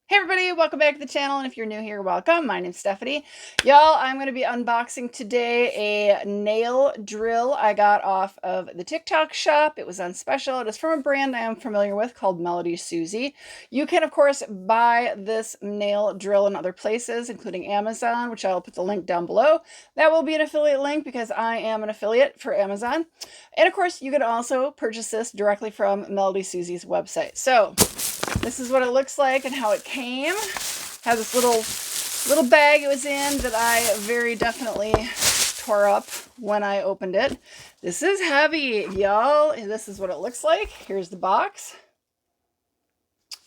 Hey everybody, welcome back to the channel, and if you're new here, welcome. My name's Stephanie. Y'all, I'm going to be unboxing today a nail drill I got off of the TikTok shop. It was on special. It is from a brand I am familiar with called MelodySusie. You can, of course, buy this nail drill in other places, including Amazon, which I'll put the link down below. That will be an affiliate link because I am an affiliate for Amazon. And of course, you can also purchase this directly from MelodySusie's website. So this is what it looks like and how it came. Has this little bag it was in that I very definitely tore up when I opened it. This is heavy, y'all. This is what it looks like. Here's the box.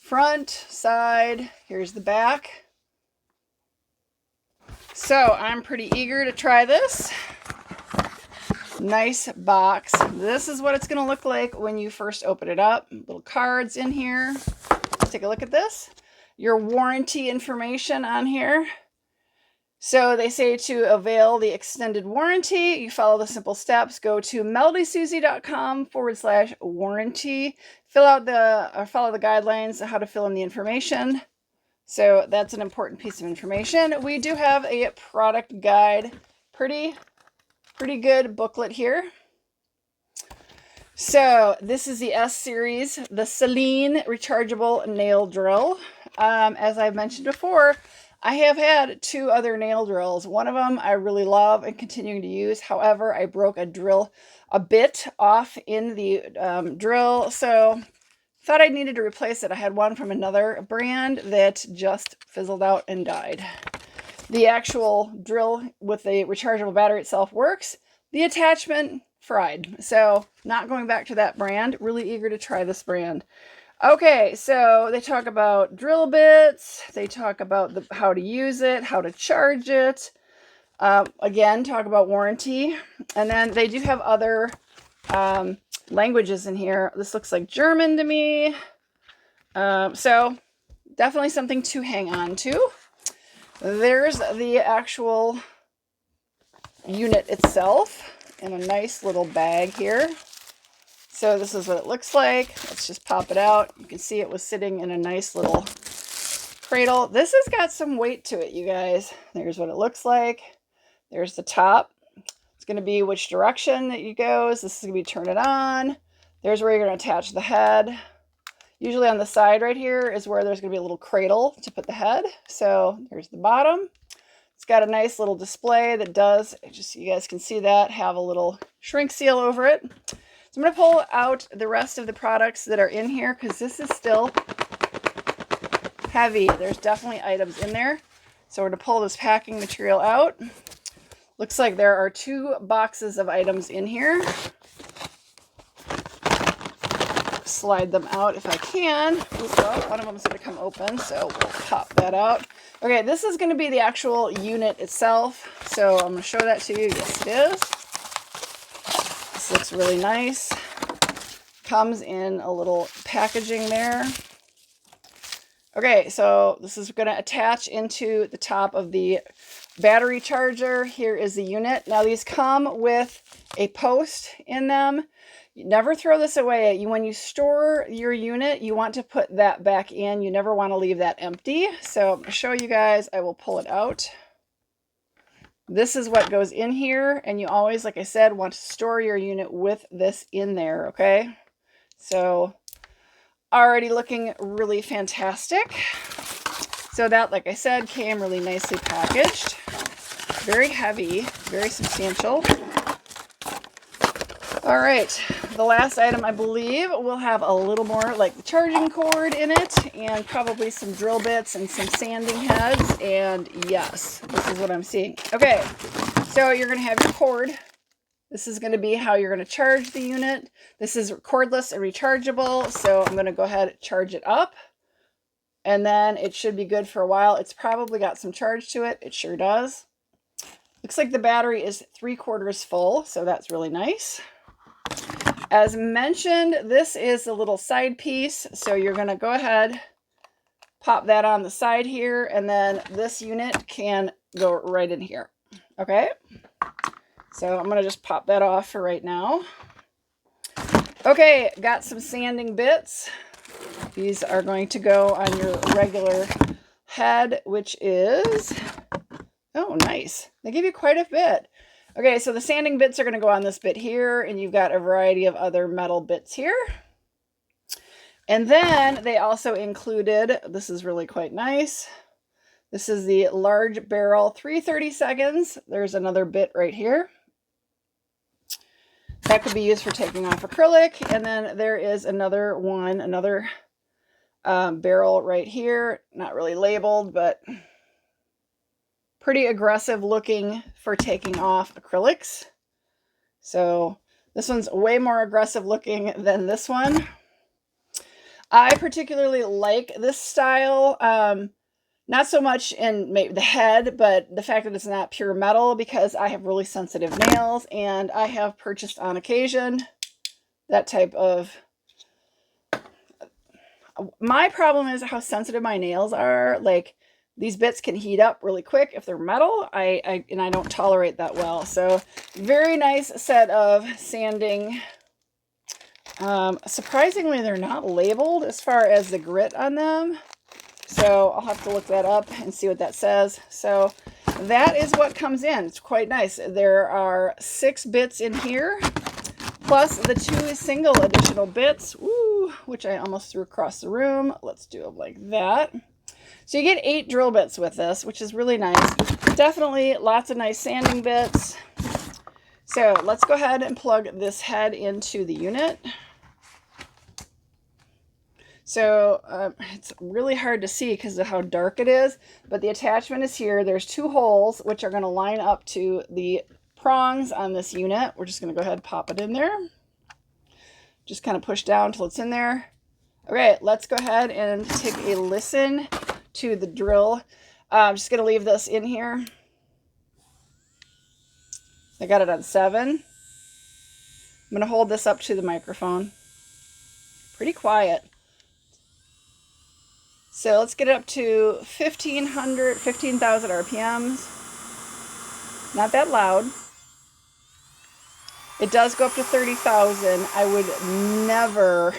Front, side, here's the back. So I'm pretty eager to try this. Nice box. This is what it's going to look like when you first open it up. Little cards in here. Take a look at this. Your warranty information on here. So they say to avail the extended warranty, you follow the simple steps. Go to melodysusie.com/warranty. Follow the guidelines of how to fill in the information. So that's an important piece of information. We do have a product guide. Pretty good booklet here. So this is the S series, the Celine rechargeable nail drill. As I've mentioned before, I have had two other nail drills. One of them I really love and continuing to use. However, I broke a bit off in the drill, so thought I needed to replace it. I had one from another brand that just fizzled out and died. The actual drill with the rechargeable battery itself works. The attachment fried. So not going back to that brand. Really eager to try this brand. Okay, so they talk about drill bits. They talk about how to use it, how to charge it. Again, talk about warranty. And then they do have other languages in here. This looks like German to me. So definitely something to hang on to. There's the actual unit itself in a nice little bag here. So this is what it looks like. Let's just pop it out. You can see it was sitting in a nice little cradle. This has got some weight to it, you guys. There's what it looks like. There's the top. It's going to be which direction that you goes. This is going to be turn it on. There's where you're going to attach the head. Usually on the side right here is where there's going to be a little cradle to put the head. So there's the bottom. It's got a nice little display that does, just so you guys can see that, have a little shrink seal over it. So I'm going to pull out the rest of the products that are in here because this is still heavy. There's definitely items in there. So we're going to pull this packing material out. Looks like there are 2 boxes of items in here. Slide them out if I can. Oops, well, one of them is going to come open, so we'll pop that out. Okay, this is going to be the actual unit itself, so I'm going to show that to you. Yes, it is. This looks really nice. Comes in a little packaging there. Okay, so this is going to attach into the top of the battery charger. Here is the unit. Now these come with a post in them. You never throw this away. When you store your unit, you want to put that back in. You never want to leave that empty. So I'm going to show you guys. I will pull it out. This is what goes in here. And you always, like I said, want to store your unit with this in there, okay? So already looking really fantastic. So that, like I said, came really nicely packaged. Very heavy, very substantial. All right, the last item I believe will have a little more like the charging cord in it and probably some drill bits and some sanding heads. And yes, this is what I'm seeing. Okay, so you're going to have your cord. This is going to be how you're going to charge the unit. This is cordless and rechargeable, so I'm going to go ahead and charge it up. And then it should be good for a while. It's probably got some charge to it. It sure does. Looks like the battery is 3/4 full, so that's really nice. As mentioned, this is a little side piece, so you're going to go ahead, pop that on the side here, and then this unit can go right in here. Okay, so I'm going to just pop that off for right now. Okay, got some sanding bits. These are going to go on your regular head, which is, oh, nice. They give you quite a bit. Okay, so the sanding bits are going to go on this bit here, and you've got a variety of other metal bits here. And then they also included, this is really quite nice. This is the large barrel 3/32. There's another bit right here. That could be used for taking off acrylic. And then there is another one, another barrel right here. Not really labeled, but pretty aggressive looking for taking off acrylics. So this one's way more aggressive looking than this one. I particularly like this style. Not so much in maybe the head, but the fact that it's not pure metal, because I have really sensitive nails, and I have purchased on occasion that type of... My problem is how sensitive my nails are. Like, these bits can heat up really quick if they're metal, and I don't tolerate that well. So very nice set of sanding. Surprisingly, they're not labeled as far as the grit on them. So I'll have to look that up and see what that says. So that is what comes in. It's quite nice. There are 6 bits in here, plus the 2 single additional bits, which I almost threw across the room. Let's do it like that. So you get 8 drill bits with this, which is really nice. Definitely lots of nice sanding bits. So let's go ahead and plug this head into the unit. So it's really hard to see because of how dark it is, but the attachment is here. There's 2 holes, which are going to line up to the prongs on this unit. We're just going to go ahead and pop it in there. Just kind of push down until it's in there. Okay, let's go ahead and take a listen to the drill. I'm just going to leave this in here. I got it on 7. I'm going to hold this up to the microphone. Pretty quiet. So let's get it up to 15,000 RPMs. Not that loud. It does go up to 30,000. I would never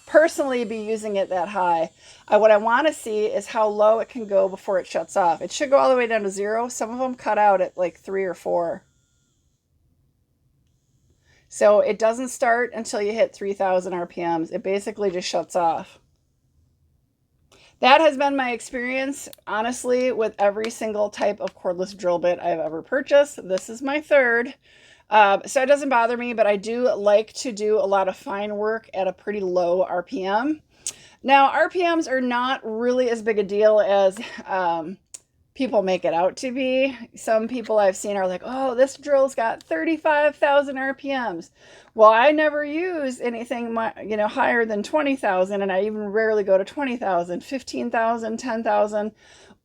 personally be using it that high. What I want to see is how low it can go before it shuts off. It should go all the way down to 0. Some of them cut out at like 3 or 4. So it doesn't start until you hit 3,000 RPMs. It basically just shuts off. That has been my experience, honestly, with every single type of cordless drill bit I've ever purchased. This is my 3rd. So it doesn't bother me, but I do like to do a lot of fine work at a pretty low RPM. Now, RPMs are not really as big a deal as people make it out to be. Some people I've seen are like, oh, this drill's got 35,000 RPMs. Well, I never use anything, higher than 20,000, and I even rarely go to 20,000. 15,000, 10,000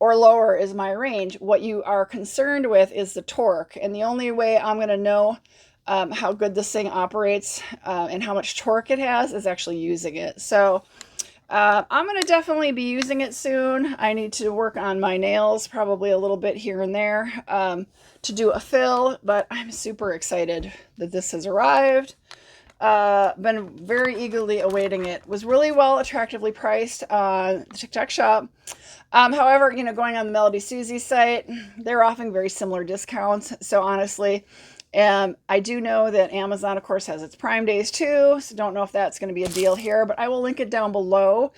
or lower is my range. What you are concerned with is the torque, and the only way I'm going to know how good this thing operates and how much torque it has is actually using it. So I'm going to definitely be using it soon. I need to work on my nails probably a little bit here and there to do a fill, but I'm super excited that this has arrived. Been very eagerly awaiting it. Was really well attractively priced on the TikTok shop. However, going on the MelodySusie site, they're offering very similar discounts. So honestly, I do know that Amazon, of course, has its Prime Days too, so don't know if that's going to be a deal here, but I will link it down below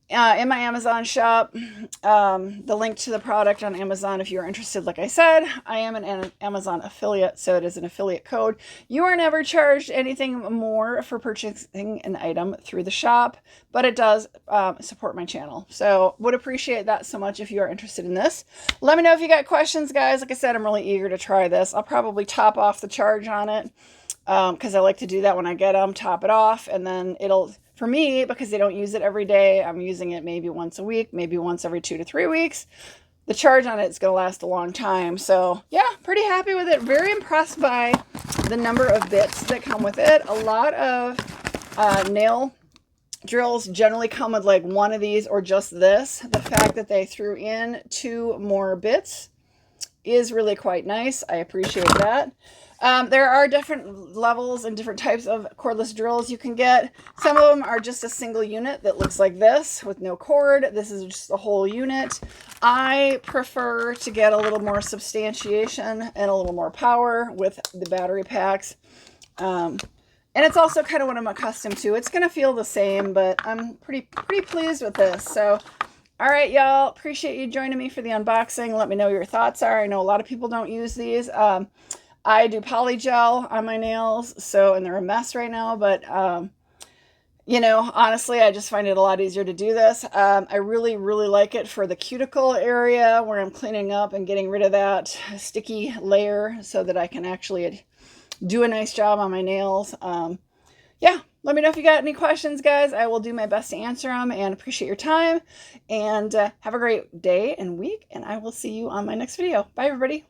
in my Amazon shop. The link to the product on Amazon if you're interested. Like I said, I am an Amazon affiliate, so it is an affiliate code. You are never charged anything more for purchasing an item through the shop, but it does support my channel. So would appreciate that so much if you are interested in this. Let me know if you got questions, guys. Like I said, I'm really eager to try this. I'll probably top off the charge on it because I like to do that when I get them, top it off, and then it'll... For me, because they don't use it every day, I'm using it maybe once a week, maybe once every 2 to 3 weeks. The charge on it is going to last a long time. So yeah, pretty happy with it. Very impressed by the number of bits that come with it. A lot of nail drills generally come with like one of these or just this. The fact that they threw in 2 more bits is really quite nice. I appreciate that. There are different levels and different types of cordless drills you can get. Some of them are just a single unit that looks like this with no cord. This is just the whole unit. I prefer to get a little more substantiation and a little more power with the battery packs. And it's also kind of what I'm accustomed to. It's going to feel the same, but I'm pretty pleased with this. So, all right, y'all. Appreciate you joining me for the unboxing. Let me know your thoughts are. I know a lot of people don't use these. I do polygel on my nails, and they're a mess right now, but, you know, honestly, I just find it a lot easier to do this. I really like it for the cuticle area where I'm cleaning up and getting rid of that sticky layer so that I can actually do a nice job on my nails. Yeah, let me know if you got any questions, guys. I will do my best to answer them, and appreciate your time, and have a great day and week, and I will see you on my next video. Bye, everybody.